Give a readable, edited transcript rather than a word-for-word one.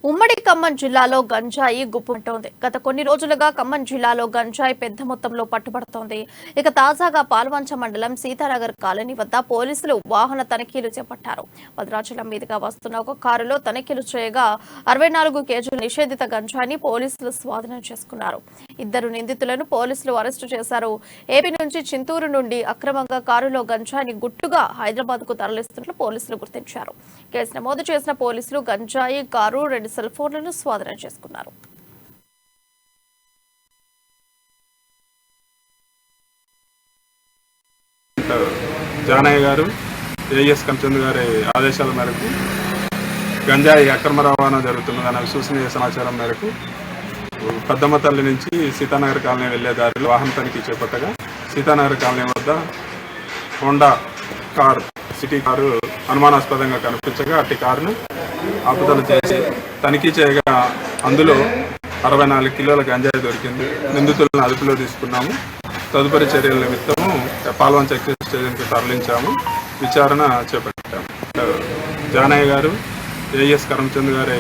ఉమ్మడి ఖమ్మం జిల్లాలో గంజాయి గుప్పుమంటోంది. గత కొన్ని రోజులుగా ఖమ్మం జిల్లాలో గంజాయి పెద్ద మొత్తంలో పట్టుబడుతోంది. ఇక తాజాగా పాల్వంచ మండలం సీతానగర్ కాలనీ వద్ద పోలీసులు వాహన తనిఖీలు చేపట్టారు. భద్రాచలం మీదుగా వస్తున్న ఒక కారులో తనిఖీలు చేయగా 64 కేజీల నిషేధిత గంజాయిని పోలీసులు స్వాధీనం చేసుకున్నారు. 2 నిందితులను పోలీసులు అరెస్టు చేశారు. ఏపీ నుంచి చింతూరు నుండి అక్రమంగా కారులో గంజాయిని గుట్టుగా హైదరాబాద్ కు తరలిస్తున్నట్లు పోలీసులు గుర్తించారు. కేసు నమోదు చేసిన పోలీసులు గంజాయి కారు 2 సెల్ ఫోన్లను స్వాధీనం చేసుకున్నారు. జానయ్య గారు ఏఎస్ కంచంద్ గారి ఆదేశాల మేరకు గంజాయి అక్రమ రవాణా జరుగుతున్నదన్న విశ్వసనీయ సమాచారం మేరకు పెద్దమ్మతల్లి నుంచి సీతానగర్ కాలనీ వెళ్లే దారిలో వాహన తనిఖీ చేపట్టగా సీతానగర్ కాలనీ వద్ద హోండా కారు సిటీ కారు అనుమానాస్పదంగా కనిపించగా అట్టి కారును ఆపుదల చేసి తనిఖీ చేయగా అందులో 64 కిలోల గంజాయి దొరికింది. నిందితులను అదుపులో తీసుకున్నాము. తదుపరి చర్యల నిమిత్తము పాల్వంచ ఎక్సైజ్ స్టేషన్కి తరలించాము. విచారణ చేపట్టాము. జానయ్య గారు ఏఎస్ కరమ్చంద్ గారి